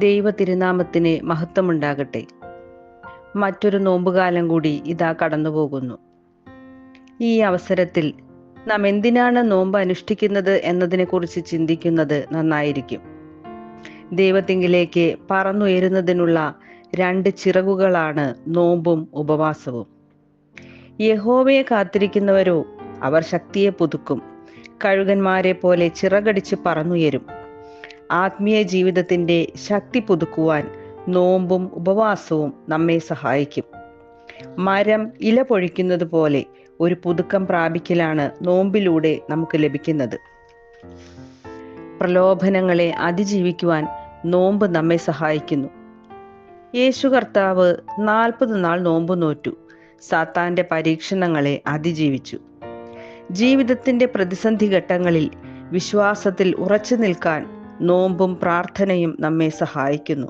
ദൈവ തിരുനാമത്തിന് മഹത്വമുണ്ടാകട്ടെ. മറ്റൊരു നോമ്പുകാലം കൂടി ഇതാ കടന്നുപോകുന്നു. ഈ അവസരത്തിൽ നാം എന്തിനാണ് നോമ്പ് അനുഷ്ഠിക്കുന്നത് എന്നതിനെക്കുറിച്ച് ചിന്തിക്കുന്നത് നന്നായിരിക്കും. ദൈവത്തിങ്കിലേക്ക് പറന്നുയരുന്നതിനുള്ള 2 ചിറകുകളാണ് നോമ്പും ഉപവാസവും. യഹോവയെ കാത്തിരിക്കുന്നവരോ അവർ ശക്തിയെ പുതുക്കും, കഴുകന്മാരെ പോലെ ചിറകടിച്ച് പറന്നുയരും. ആത്മീയ ജീവിതത്തിന്റെ ശക്തി പുതുക്കുവാൻ നോമ്പും ഉപവാസവും നമ്മെ സഹായിക്കും. മരം ഇല പൊഴിക്കുന്നത് പോലെ ഒരു പുതുക്കം പ്രാപിക്കലാണ് നോമ്പിലൂടെ നമുക്ക് ലഭിക്കുന്നത്. പ്രലോഭനങ്ങളെ അതിജീവിക്കുവാൻ നോമ്പ് നമ്മെ സഹായിക്കുന്നു. യേശു കർത്താവ് 40 നാൾ നോമ്പ് നോറ്റു. സാത്താന്റെ പരീക്ഷണങ്ങളെ അതിജീവിച്ചു. ജീവിതത്തിന്റെ പ്രതിസന്ധി ഘട്ടങ്ങളിൽ വിശ്വാസത്തിൽ ഉറച്ചു നിൽക്കാൻ നോമ്പും പ്രാർത്ഥനയും നമ്മെ സഹായിക്കുന്നു.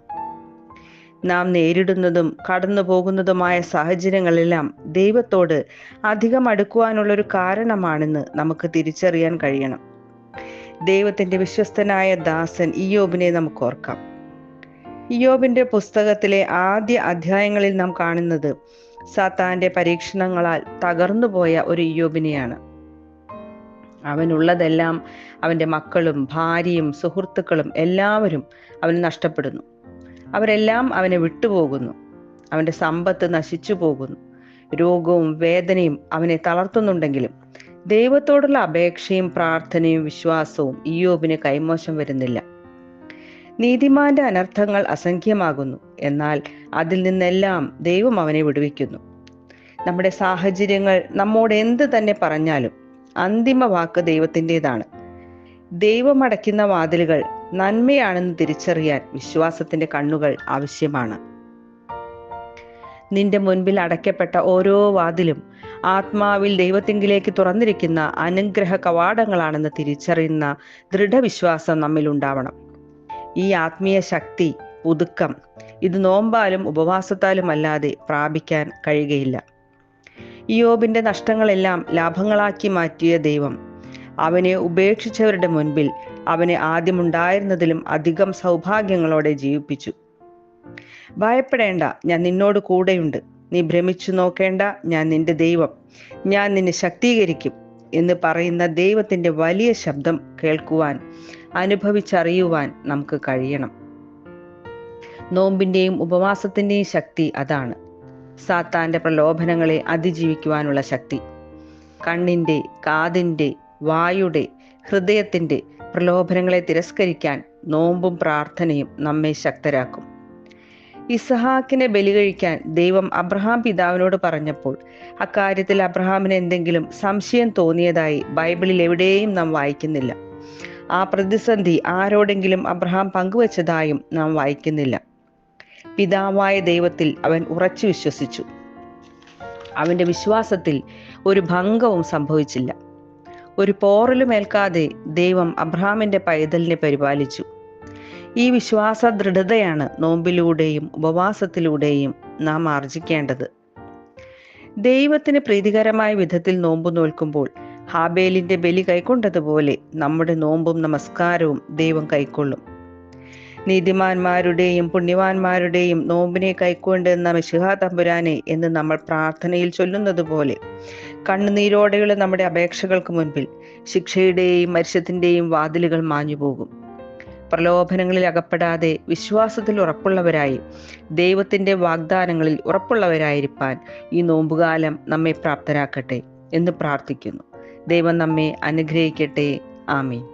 നാം നേരിടുന്നതും കടന്നു പോകുന്നതുമായ സാഹചര്യങ്ങളെല്ലാം ദൈവത്തോട് അധികം അടുക്കുവാനുള്ളൊരു കാരണമാണെന്ന് നമുക്ക് തിരിച്ചറിയാൻ കഴിയണം. ദൈവത്തിന്റെ വിശ്വസ്തനായ ദാസൻ ഇയ്യോബിനെ നമുക്ക് ഓർക്കാം. ഇയ്യോബിന്റെ പുസ്തകത്തിലെ ആദ്യ അധ്യായങ്ങളിൽ നാം കാണുന്നത് സാത്താന്റെ പരീക്ഷണങ്ങളാൽ തകർന്നുപോയ ഒരു ഇയ്യോബിനെയാണ്. അവനുള്ളതെല്ലാം, അവന്റെ മക്കളും ഭാര്യയും സുഹൃത്തുക്കളും എല്ലാവരും അവന് നഷ്ടപ്പെടുന്നു. അവരെല്ലാം അവനെ വിട്ടുപോകുന്നു. അവന്റെ സമ്പത്ത് നശിച്ചു പോകുന്നു. രോഗവും വേദനയും അവനെ തളർത്തുന്നുണ്ടെങ്കിലും ദൈവത്തോടുള്ള അപേക്ഷയും പ്രാർത്ഥനയും വിശ്വാസവും ഇയ്യോബിന് കൈമോശം വരുന്നില്ല. നീതിമാന്റെ അനർത്ഥങ്ങൾ അസംഖ്യമാകുന്നു, എന്നാൽ അതിൽ നിന്നെല്ലാം ദൈവം അവനെ വിടുവിക്കുന്നു. നമ്മുടെ സാഹചര്യങ്ങൾ നമ്മോട് എന്ത് തന്നെ പറഞ്ഞാലും അന്തിമ വാക്ക് ദൈവത്തിൻ്റെതാണ്. ദൈവം അടയ്ക്കുന്ന വാതിലുകൾ നന്മയാണെന്ന് തിരിച്ചറിയാൻ വിശ്വാസത്തിന്റെ കണ്ണുകൾ ആവശ്യമാണ്. നിന്റെ മുൻപിൽ അടയ്ക്കപ്പെട്ട ഓരോ വാതിലും ആത്മാവിൽ ദൈവത്തിങ്കിലേക്ക് തുറന്നിരിക്കുന്ന അനുഗ്രഹ കവാടങ്ങളാണെന്ന് തിരിച്ചറിയുന്ന ദൃഢവിശ്വാസം നമ്മിൽ ഉണ്ടാവണം. ഈ ആത്മീയ ശക്തി, പുതുക്കം ഇത് നോമ്പാലും ഉപവാസത്താലും അല്ലാതെ പ്രാപിക്കാൻ കഴിയുകയില്ല. ഇയ്യോബിന്റെ നഷ്ടങ്ങളെല്ലാം ലാഭങ്ങളാക്കി മാറ്റിയ ദൈവം അവനെ ഉപേക്ഷിച്ചവരുടെ മുൻപിൽ അവനെ ആദ്യമുണ്ടായിരുന്നതിലും അധികം സൗഭാഗ്യങ്ങളോടെ ജീവിപ്പിച്ചു. ഭയപ്പെടേണ്ട, ഞാൻ നിന്നോട് കൂടെയുണ്ട്. നീ ഭ്രമിച്ചു നോക്കേണ്ട, ഞാൻ നിന്റെ ദൈവം. ഞാൻ നിന്നെ ശക്തീകരിക്കും എന്ന് പറയുന്ന ദൈവത്തിന്റെ വലിയ ശബ്ദം കേൾക്കുവാൻ, അനുഭവിച്ചറിയുവാൻ നമുക്ക് കഴിയണം. നോമ്പിന്റെയും ഉപവാസത്തിന്റെയും ശക്തി അതാണ്. സാത്താന്റെ പ്രലോഭനങ്ങളെ അതിജീവിക്കുവാനുള്ള ശക്തി. കണ്ണിന്റെ, കാതിന്റെ, വായുടെ, ഹൃദയത്തിന്റെ പ്രലോഭനങ്ങളെ തിരസ്കരിക്കാൻ നോമ്പും പ്രാർത്ഥനയും നമ്മെ ശക്തരാക്കും. ഇസഹാക്കിനെ ബലി കഴിക്കാൻ ദൈവം അബ്രഹാം പിതാവിനോട് പറഞ്ഞപ്പോൾ അക്കാര്യത്തിൽ അബ്രഹാമിന് എന്തെങ്കിലും സംശയം തോന്നിയതായി ബൈബിളിൽ എവിടെയും നാം വായിക്കുന്നില്ല. ആ പ്രതിസന്ധി ആരോടെങ്കിലും അബ്രഹാം പങ്കുവച്ചതായും നാം വായിക്കുന്നില്ല. പിതാവായ ദൈവത്തിൽ അവൻ ഉറച്ചു വിശ്വസിച്ചു. അവന്റെ വിശ്വാസത്തിൽ ഒരു ഭംഗവും സംഭവിച്ചില്ല. ഒരു പോറലുമേൽക്കാതെ ദൈവം അബ്രഹാമിന്റെ പൈതലിനെ പരിപാലിച്ചു. ഈ വിശ്വാസ ദൃഢതയാണ് നോമ്പിലൂടെയും ഉപവാസത്തിലൂടെയും നാം ആർജിക്കേണ്ടത്. ദൈവത്തിന് പ്രീതികരമായ വിധത്തിൽ നോമ്പ് നോൽക്കുമ്പോൾ ഹാബേലിന്റെ ബലി കൈക്കൊണ്ടതുപോലെ നമ്മുടെ നോമ്പും നമസ്കാരവും ദൈവം കൈക്കൊള്ളും. നീതിമാന്മാരുടെയും പുണ്യവാന്മാരുടെയും നോമ്പിനെ കൈക്കൊണ്ടെന്ന മിശിഹാ തമ്പുരാനെ എന്ന് നമ്മൾ പ്രാർത്ഥനയിൽ ചൊല്ലുന്നത് പോലെ കണ്ണുനീരോടെയുള്ള നമ്മുടെ അപേക്ഷകൾക്ക് മുൻപിൽ ശിക്ഷയുടെയും മരിച്ചത്തിന്റെയും വാതിലുകൾ മാഞ്ഞുപോകും. പ്രലോഭനങ്ങളിൽ അകപ്പെടാതെ വിശ്വാസത്തിൽ ഉറപ്പുള്ളവരായി ദൈവത്തിന്റെ വാഗ്ദാനങ്ങളിൽ ഉറപ്പുള്ളവരായിരിക്കാൻ ഈ നോമ്പുകാലം നമ്മെ പ്രാപ്തരാക്കട്ടെ എന്ന് പ്രാർത്ഥിക്കുന്നു. ദൈവം നമ്മെ അനുഗ്രഹിക്കട്ടെ. ആമീൻ.